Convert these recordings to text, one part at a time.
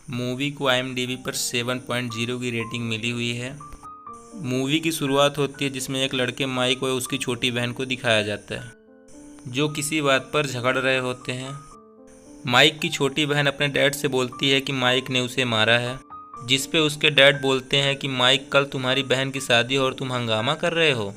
Movie को IMDb पर 7.0 की रेटिंग मिली हुई है। मूवी की शुरुआत होती है जिसमें एक लड़के माइक व उसकी छोटी बहन को दिखाया जाता है जो किसी बात पर झगड़ रहे होते हैं। माइक की छोटी बहन अपने डैड से बोलती है कि माइक ने उसे मारा है, जिस पे उसके डैड बोलते हैं कि माइक कल तुम्हारी बहन की शादी है और तुम हंगामा कर रहे हो।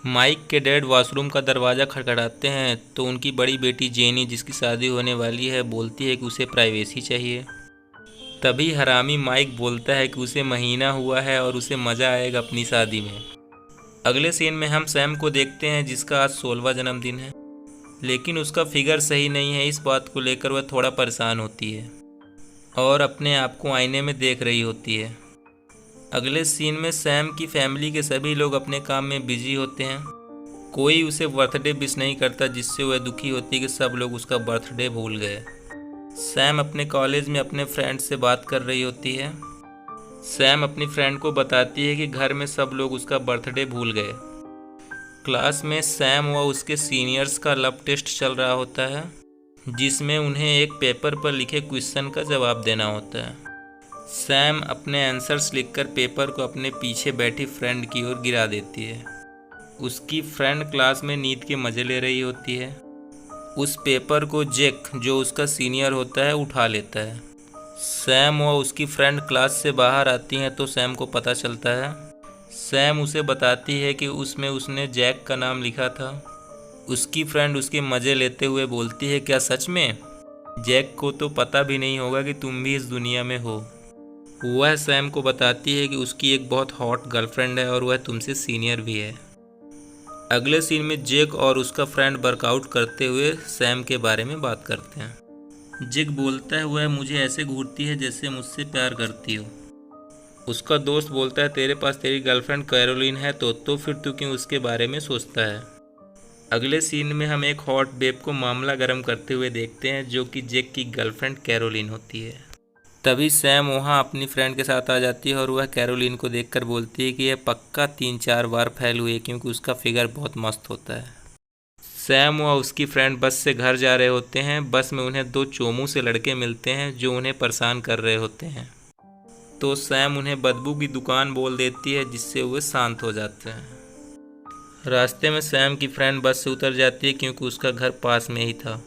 माइक के डैड वॉशरूम का दरवाज़ा खटखटाते हैं तो उनकी बड़ी बेटी जेनी, जिसकी शादी होने वाली है, बोलती है कि उसे प्राइवेसी चाहिए। तभी हरामी माइक बोलता है कि उसे महीना हुआ है और उसे मज़ा आएगा अपनी शादी में। अगले सीन में हम सैम को देखते हैं जिसका आज 16वां जन्मदिन है, लेकिन उसका फिगर सही नहीं है। इस बात को लेकर वह थोड़ा परेशान होती है और अपने आप को आईने में देख रही होती है। अगले सीन में सैम की फैमिली के सभी लोग अपने काम में बिजी होते हैं। कोई उसे बर्थडे विश नहीं करता, जिससे वह दुखी होती है कि सब लोग उसका बर्थडे भूल गए। सैम अपने कॉलेज में अपने फ्रेंड से बात कर रही होती है। सैम अपनी फ्रेंड को बताती है कि घर में सब लोग उसका बर्थडे भूल गए। क्लास में सैम व उसके सीनियर्स का लव टेस्ट चल रहा होता है, जिसमें उन्हें एक पेपर पर लिखे क्वेश्चन का जवाब देना होता है। सैम अपने आंसर्स लिखकर पेपर को अपने पीछे बैठी फ्रेंड की ओर गिरा देती है। उसकी फ्रेंड क्लास में नींद के मज़े ले रही होती है। उस पेपर को जैक, जो उसका सीनियर होता है, उठा लेता है। सैम व उसकी फ्रेंड क्लास से बाहर आती हैं तो सैम को पता चलता है। सैम उसे बताती है कि उसमें उसने जैक का नाम लिखा था। उसकी फ्रेंड उसके मज़े लेते हुए बोलती है, क्या सच में? जैक को तो पता भी नहीं होगा कि तुम भी इस दुनिया में हो। वह सैम को बताती है कि उसकी एक बहुत हॉट गर्लफ्रेंड है और वह तुमसे सीनियर भी है। अगले सीन में जैक और उसका फ्रेंड वर्कआउट करते हुए सैम के बारे में बात करते हैं। जैक बोलता है, वह मुझे ऐसे घूरती है जैसे मुझसे प्यार करती हो। उसका दोस्त बोलता है, तेरे पास तेरी गर्लफ्रेंड कैरोलिन है तो फिर तू क्यों उसके बारे में सोचता है। अगले सीन में हम एक हॉट बेब को मामला गर्म करते हुए देखते हैं, जो कि जैक की गर्लफ्रेंड कैरोलिन होती है। तभी सैम वहाँ अपनी फ्रेंड के साथ आ जाती है और वह कैरोलिन को देखकर बोलती है कि यह पक्का 3-4 बार फैल हुई है, क्योंकि उसका फिगर बहुत मस्त होता है। सैम व उसकी फ्रेंड बस से घर जा रहे होते हैं। बस में उन्हें 2 चोमू से लड़के मिलते हैं जो उन्हें परेशान कर रहे होते हैं, तो सैम उन्हें बदबू की दुकान बोल देती है, जिससे वे शांत हो जाते हैं। रास्ते में सैम की फ्रेंड बस से उतर जाती है क्योंकि उसका घर पास में ही था।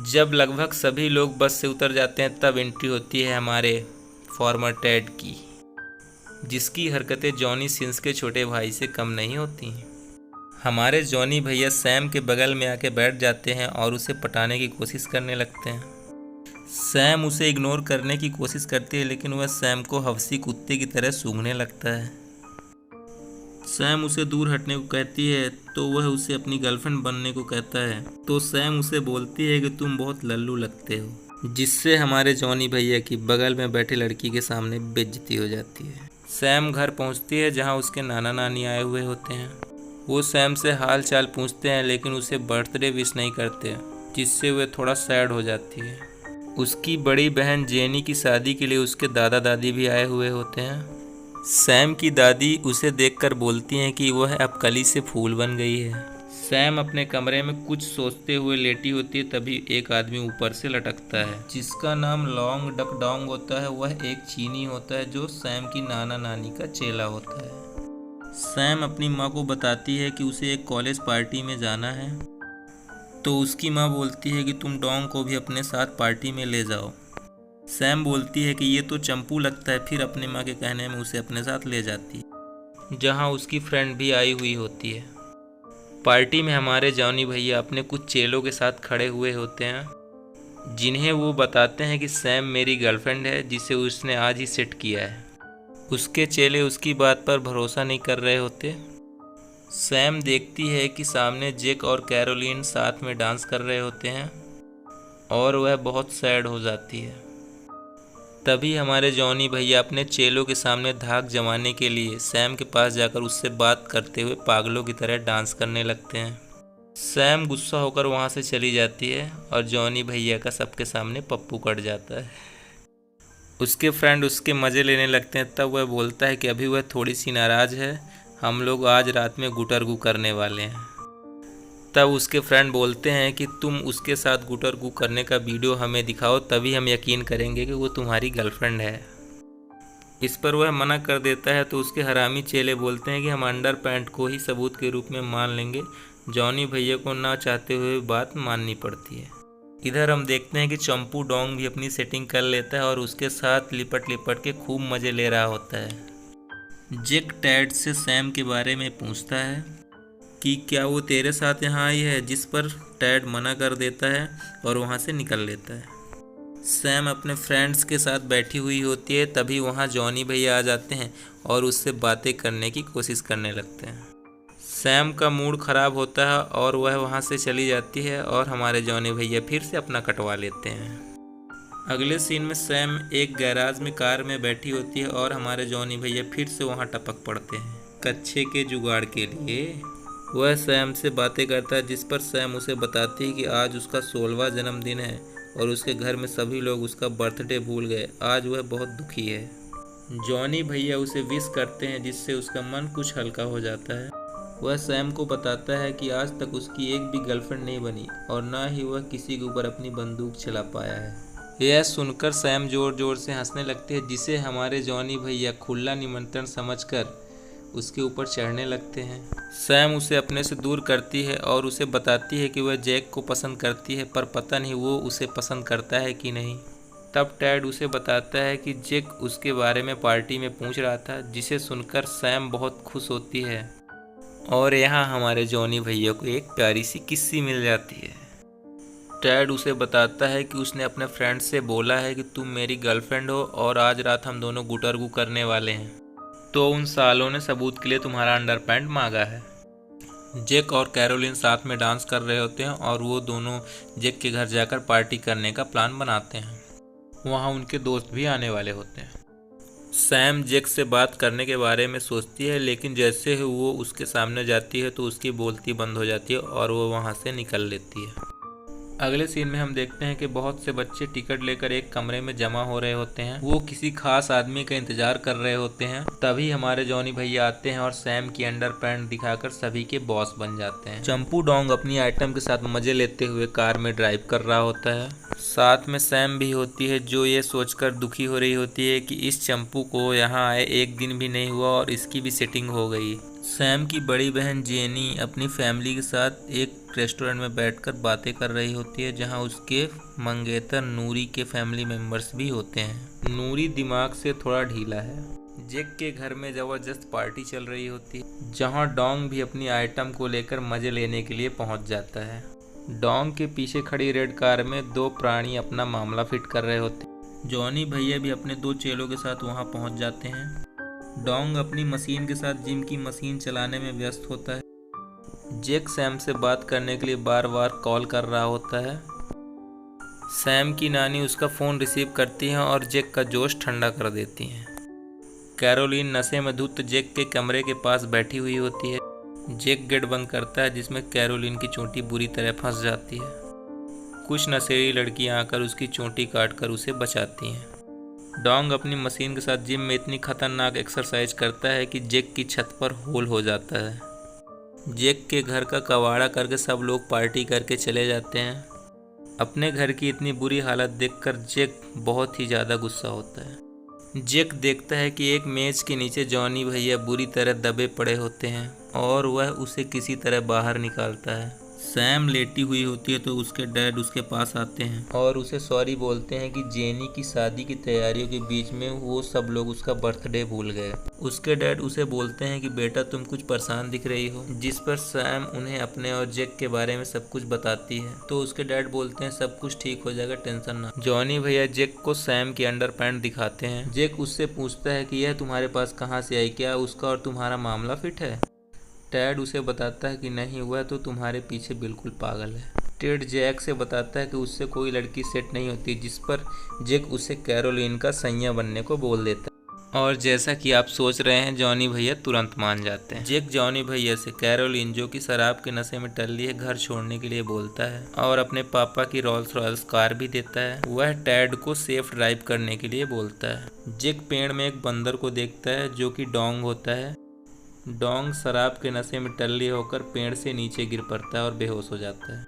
जब लगभग सभी लोग बस से उतर जाते हैं तब एंट्री होती है हमारे फॉर्मर टेड की, जिसकी हरकतें जॉनी सिंस के छोटे भाई से कम नहीं होती। हमारे जॉनी भैया सैम के बगल में आके बैठ जाते हैं और उसे पटाने की कोशिश करने लगते हैं। सैम उसे इग्नोर करने की कोशिश करती है, लेकिन वह सैम को हवसी कुत्ते की तरह सूंघने लगता है। सैम उसे दूर हटने को कहती है तो वह उसे अपनी गर्लफ्रेंड बनने को कहता है, तो सैम उसे बोलती है कि तुम बहुत लल्लू लगते हो, जिससे हमारे जॉनी भैया की बगल में बैठी लड़की के सामने बेइज्जती हो जाती है। सैम घर पहुंचती है जहां उसके नाना नानी आए हुए होते हैं। वो सैम से हाल चाल पूछते हैं, लेकिन उसे बर्थडे विश नहीं करते, जिससे वह थोड़ा सैड हो जाती है। उसकी बड़ी बहन जेनी की शादी के लिए उसके दादा दादी भी आए हुए होते हैं। सैम की दादी उसे देखकर बोलती हैं कि वह अब कली से फूल बन गई है। सैम अपने कमरे में कुछ सोचते हुए लेटी होती है, तभी एक आदमी ऊपर से लटकता है, जिसका नाम लॉन्ग डक डोंग होता है। वह एक चीनी होता है जो सैम की नाना नानी का चेला होता है। सैम अपनी माँ को बताती है कि उसे एक कॉलेज पार्टी में जाना है, तो उसकी माँ बोलती है कि तुम डोंग को भी अपने साथ पार्टी में ले जाओ। सैम बोलती है कि ये तो चंपू लगता है, फिर अपने माँ के कहने में उसे अपने साथ ले जाती है, जहाँ उसकी फ्रेंड भी आई हुई होती है। पार्टी में हमारे जॉनी भैया अपने कुछ चेलों के साथ खड़े हुए होते हैं, जिन्हें वो बताते हैं कि सैम मेरी गर्लफ्रेंड है, जिसे उसने आज ही सेट किया है। उसके चेले उसकी बात पर भरोसा नहीं कर रहे होते। सैम देखती है कि सामने जैक और कैरोलिन साथ में डांस कर रहे होते हैं और वह बहुत सैड हो जाती है। तभी हमारे जॉनी भैया अपने चेलों के सामने धाक जमाने के लिए सैम के पास जाकर उससे बात करते हुए पागलों की तरह डांस करने लगते हैं। सैम गुस्सा होकर वहां से चली जाती है और जॉनी भैया का सबके सामने पप्पू कट जाता है। उसके फ्रेंड उसके मज़े लेने लगते हैं। तब वह बोलता है कि अभी वह थोड़ी सी नाराज़ है, हम लोग आज रात में गुटरगू करने वाले हैं। तब उसके फ्रेंड बोलते हैं कि तुम उसके साथ गुटर गू करने का वीडियो हमें दिखाओ, तभी हम यकीन करेंगे कि वो तुम्हारी गर्लफ्रेंड है। इस पर वह मना कर देता है तो उसके हरामी चेले बोलते हैं कि हम अंडर पैंट को ही सबूत के रूप में मान लेंगे। जॉनी भैया को ना चाहते हुए बात माननी पड़ती है। इधर हम देखते हैं कि चंपू डोंग भी अपनी सेटिंग कर लेता है और उसके साथ लिपट लिपट के खूब मज़े ले रहा होता है। जेक टैड से सैम के बारे में पूछता है कि क्या वो तेरे साथ यहाँ आई है, जिस पर टैड मना कर देता है और वहाँ से निकल लेता है। सैम अपने फ्रेंड्स के साथ बैठी हुई होती है, तभी वहाँ जॉनी भैया आ जाते हैं और उससे बातें करने की कोशिश करने लगते हैं। सैम का मूड ख़राब होता है और वह वहाँ से चली जाती है और हमारे जॉनी भैया फिर से अपना कटवा लेते हैं। अगले सीन में सैम एक गैराज में कार में बैठी होती है और हमारे जॉनी भैया फिर से वहाँ टपक पड़ते हैं कच्छे के जुगाड़ के लिए। वह सैम से बातें करता है, जिस पर सैम उसे बताती है कि आज उसका 16वां जन्मदिन है और उसके घर में सभी लोग उसका बर्थडे भूल गए। आज वह बहुत दुखी है। जॉनी भैया उसे विश करते हैं, जिससे उसका मन कुछ हल्का हो जाता है। वह सैम को बताता है कि आज तक उसकी एक भी गर्लफ्रेंड नहीं बनी और ना ही वह किसी के ऊपर अपनी बंदूक चला पाया है। यह सुनकर सैम जोर जोर से हंसने लगते हैं, जिसे हमारे जॉनी भैया खुला निमंत्रण समझकर उसके ऊपर चढ़ने लगते हैं। सैम उसे अपने से दूर करती है और उसे बताती है कि वह जैक को पसंद करती है, पर पता नहीं वो उसे पसंद करता है कि नहीं। तब टैड उसे बताता है कि जैक उसके बारे में पार्टी में पूछ रहा था, जिसे सुनकर सैम बहुत खुश होती है और यहाँ हमारे जॉनी भैया को एक प्यारी सी किस्सी मिल जाती है। टैड उसे बताता है कि उसने अपने फ्रेंड से बोला है कि तुम मेरी गर्लफ्रेंड हो और आज रात हम दोनों गुटरगू करने वाले हैं, तो उन सालों ने सबूत के लिए तुम्हारा अंडरपैंट मांगा है। जैक और कैरोलिन साथ में डांस कर रहे होते हैं और वो दोनों जैक के घर जाकर पार्टी करने का प्लान बनाते हैं। वहाँ उनके दोस्त भी आने वाले होते हैं। सैम जैक से बात करने के बारे में सोचती है, लेकिन जैसे ही वो उसके सामने जाती है तो उसकी बोलती बंद हो जाती है और वो वहाँ से निकल लेती है। अगले सीन में हम देखते हैं कि बहुत से बच्चे टिकट लेकर एक कमरे में जमा हो रहे होते हैं। वो किसी खास आदमी का इंतजार कर रहे होते हैं। तभी हमारे जॉनी भैया आते हैं और सैम की अंडरपैंट दिखाकर सभी के बॉस बन जाते हैं। चंपू डोंग अपनी आइटम के साथ मजे लेते हुए कार में ड्राइव कर रहा होता है। साथ में सैम भी होती है, जो ये सोचकर दुखी हो रही होती है कि इस चंपू को यहाँ आए एक दिन भी नहीं हुआ और इसकी भी सेटिंग हो गई। सैम की बड़ी बहन जेनी अपनी फैमिली के साथ एक रेस्टोरेंट में बैठकर बातें कर रही होती है, जहां उसके मंगेतर नूरी के फैमिली मेंबर्स भी होते हैं। नूरी दिमाग से थोड़ा ढीला है। जैक के घर में ज़बरदस्त पार्टी चल रही होती है, जहां डोंग भी अपनी आइटम को लेकर मज़े लेने के लिए पहुंच जाता है। डोंग के पीछे खड़ी रेड कार में दो प्राणी अपना मामला फिट कर रहे होते हैं। जॉनी भैया भी अपने दो चेलों के साथ वहां पहुंच जाते हैं। डोंग अपनी मशीन के साथ जिम की मशीन चलाने में व्यस्त होता है। जैक सैम से बात करने के लिए बार बार कॉल कर रहा होता है। सैम की नानी उसका फ़ोन रिसीव करती हैं और जैक का जोश ठंडा कर देती हैं। कैरोलिन नशे में धुत जैक के कमरे के पास बैठी हुई होती है। जैक गेट बंद करता है, जिसमें कैरोलिन की चोटी बुरी तरह फंस जाती है। कुछ नशेड़ी लड़कियां आकर उसकी चोटी काट कर उसे बचाती हैं। डोंग अपनी मशीन के साथ जिम में इतनी खतरनाक एक्सरसाइज करता है कि जैक की छत पर होल हो जाता है। जैक के घर का कबाड़ा करके सब लोग पार्टी करके चले जाते हैं। अपने घर की इतनी बुरी हालत देखकर जैक बहुत ही ज़्यादा गुस्सा होता है। जैक देखता है कि एक मेज के नीचे जॉनी भैया बुरी तरह दबे पड़े होते हैं और वह उसे किसी तरह बाहर निकालता है। सैम लेटी हुई होती है तो उसके डैड उसके पास आते हैं और उसे सॉरी बोलते हैं कि जेनी की शादी की तैयारियों के बीच में वो सब लोग उसका बर्थडे भूल गए। उसके डैड उसे बोलते हैं कि बेटा तुम कुछ परेशान दिख रही हो, जिस पर सैम उन्हें अपने और जैक के बारे में सब कुछ बताती है। तो उसके डैड बोलते हैं सब कुछ ठीक हो जाएगा, टेंशन ना। जॉनी भैया जैक को सैम की अंडरपैंट दिखाते हैं। जैक उससे पूछता है कि यह तुम्हारे पास कहाँ से आई, क्या उसका और तुम्हारा मामला फिट है। टैड उसे बताता है कि नहीं, वह तो तुम्हारे पीछे बिल्कुल पागल है। टेड जैक से बताता है कि उससे कोई लड़की सेट नहीं होती, जिस पर जैक उसे कैरोलिन का सैया बनने को बोल देता है। और जैसा कि आप सोच रहे हैं, जॉनी भैया तुरंत मान जाते हैं। जैक जॉनी भैया से कैरोलिन, जो कि शराब के नशे में टल्ली है, घर छोड़ने के लिए बोलता है और अपने पापा की रोल्स रॉयल्स कार भी देता है। वह टैड को सेफ ड्राइव करने के लिए बोलता है। जैक पेड़ में एक बंदर को देखता है, जो कि डोंग होता है। डोंग शराब के नशे में टल्ली होकर पेड़ से नीचे गिर पड़ता है और बेहोश हो जाता है।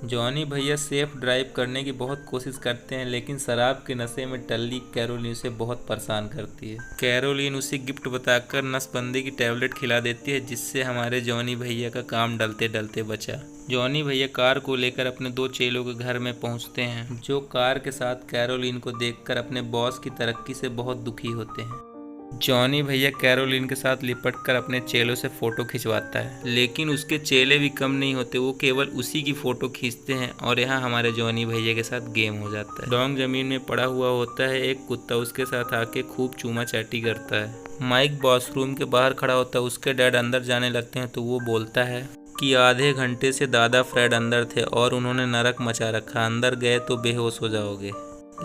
जॉनी भैया सेफ ड्राइव करने की बहुत कोशिश करते हैं, लेकिन शराब के नशे में टल्ली कैरोलिन उसे बहुत परेशान करती है। कैरोलिन उसे गिफ्ट बताकर नसबंदी की टैबलेट खिला देती है, जिससे हमारे जॉनी भैया का काम डलते डलते बचा। जॉनी भैया कार को लेकर अपने 2 चेलों के घर में पहुंचते हैं, जो कार के साथ कैरोलिन को देखकर अपने बॉस की तरक्की से बहुत दुखी होते हैं। जॉनी भैया कैरोलिन के साथ लिपटकर अपने चेलों से फ़ोटो खिंचवाता है, लेकिन उसके चेले भी कम नहीं होते, वो केवल उसी की फ़ोटो खींचते हैं और यहाँ हमारे जॉनी भैया के साथ गेम हो जाता है। डोंग ज़मीन में पड़ा हुआ होता है, एक कुत्ता उसके साथ आके खूब चूमा चाटी करता है। माइक वॉशरूम के बाहर खड़ा होता है, उसके डैड अंदर जाने लगते हैं तो वो बोलता है कि आधे घंटे से दादा फ्रेड अंदर थे और उन्होंने नरक मचा रखा, अंदर गए तो बेहोश हो जाओगे।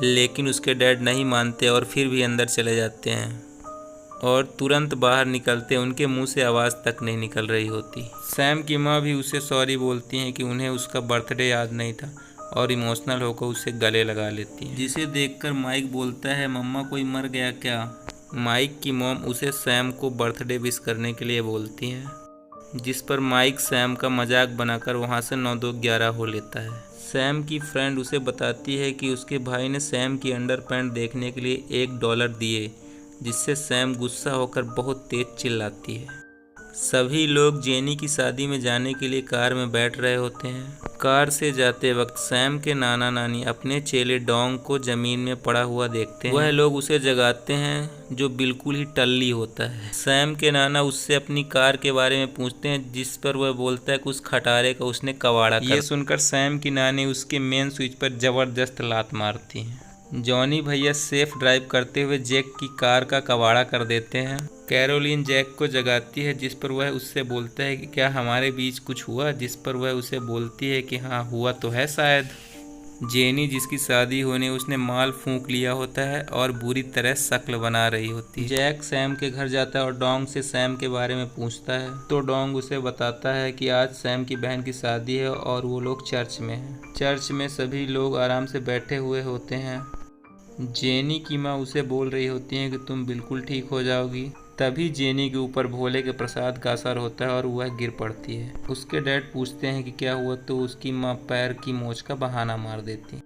लेकिन उसके डैड नहीं मानते और फिर भी अंदर चले जाते हैं और तुरंत बाहर निकलते उनके मुंह से आवाज़ तक नहीं निकल रही होती। सैम की माँ भी उसे सॉरी बोलती हैं कि उन्हें उसका बर्थडे याद नहीं था और इमोशनल होकर उसे गले लगा लेती हैं, जिसे देखकर माइक बोलता है, मम्मा कोई मर गया क्या? माइक की मॉम उसे सैम को बर्थडे विश करने के लिए बोलती हैं, जिस पर माइक सैम का मजाक बनाकर वहाँ से 9-2-11 हो लेता है। सैम की फ्रेंड उसे बताती है कि उसके भाई ने सैम की अंडरपैंट देखने के लिए $1 दिए, जिससे सैम गुस्सा होकर बहुत तेज चिल्लाती है। सभी लोग जेनी की शादी में जाने के लिए कार में बैठ रहे होते हैं। कार से जाते वक्त सैम के नाना नानी अपने चेले डोंग को जमीन में पड़ा हुआ देखते हैं। वह लोग उसे जगाते हैं, जो बिल्कुल ही टल्ली होता है। सैम के नाना उससे अपनी कार के बारे में पूछते हैं, जिस पर वह बोलता है कि उस खटारे का उसने कबाड़ा कर। ये सुनकर सैम की नानी उसके मेन स्विच पर जबरदस्त लात मारती हैं। जॉनी भैया सेफ ड्राइव करते हुए जैक की कार का कबाड़ा कर देते हैं। कैरोलिन जैक को जगाती है, जिस पर वह उससे बोलता है कि क्या हमारे बीच कुछ हुआ, जिस पर वह उसे बोलती है कि हाँ हुआ तो है शायद। जेनी, जिसकी शादी होने उसने माल फूंक लिया होता है और बुरी तरह शक्ल बना रही होती है। जैक सैम के घर जाता है और डोंग से सैम के बारे में पूछता है, तो डोंग उसे बताता है कि आज सैम की बहन की शादी है और वो लोग चर्च में हैं। चर्च में सभी लोग आराम से बैठे हुए होते हैं। जेनी की माँ उसे बोल रही होती है कि तुम बिल्कुल ठीक हो जाओगी। तभी जेनी के ऊपर भोले के प्रसाद का असर होता है और वह गिर पड़ती है। उसके डैड पूछते हैं कि क्या हुआ, तो उसकी माँ पैर की मोच का बहाना मार देती।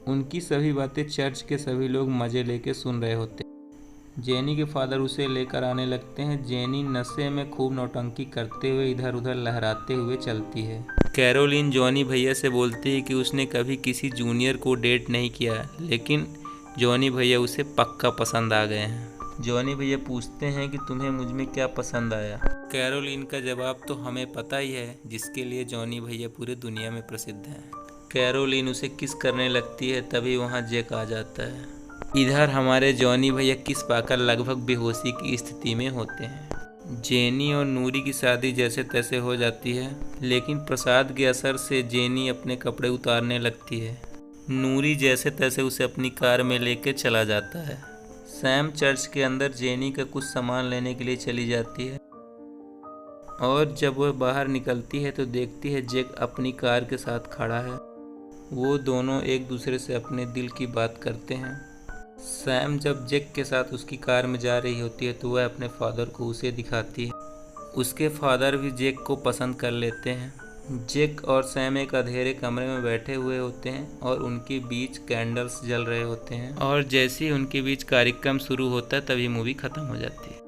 उनकी सभी बातें चर्च के सभी लोग मज़े लेके सुन रहे होते हैं। जेनी के फादर उसे लेकर आने लगते हैं। जेनी नशे में खूब नौटंकी करते हुए इधर उधर लहराते हुए चलती है। कैरोलिन जॉनी भैया से बोलती है कि उसने कभी किसी जूनियर को डेट नहीं किया, लेकिन जॉनी भैया उसे पक्का पसंद आ गए हैं। जॉनी भैया पूछते हैं कि तुम्हें मुझ में क्या पसंद आया। कैरोलिन का जवाब तो हमें पता ही है, जिसके लिए जॉनी भैया पूरे दुनिया में प्रसिद्ध हैं। कैरोलिन उसे किस करने लगती है, तभी वहाँ जैक आ जाता है। इधर हमारे जॉनी भैया किस पाकर लगभग बेहोशी की स्थिति में होते हैं। जेनी और नूरी की शादी जैसे तैसे हो जाती है, लेकिन प्रसाद के असर से जेनी अपने कपड़े उतारने लगती है। नूरी जैसे तैसे उसे अपनी कार में लेकर चला जाता है। सैम चर्च के अंदर जेनी का कुछ सामान लेने के लिए चली जाती है और जब वह बाहर निकलती है तो देखती है जैक अपनी कार के साथ खड़ा है। वो दोनों एक दूसरे से अपने दिल की बात करते हैं। सैम जब जैक के साथ उसकी कार में जा रही होती है तो वह अपने फादर को उसे दिखाती है। उसके फादर भी जैक को पसंद कर लेते हैं। जैक और सैम एक अंधेरे कमरे में बैठे हुए होते हैं और उनके बीच कैंडल्स जल रहे होते हैं और जैसे ही उनके बीच कार्यक्रम शुरू होता है तभी मूवी खत्म हो जाती है।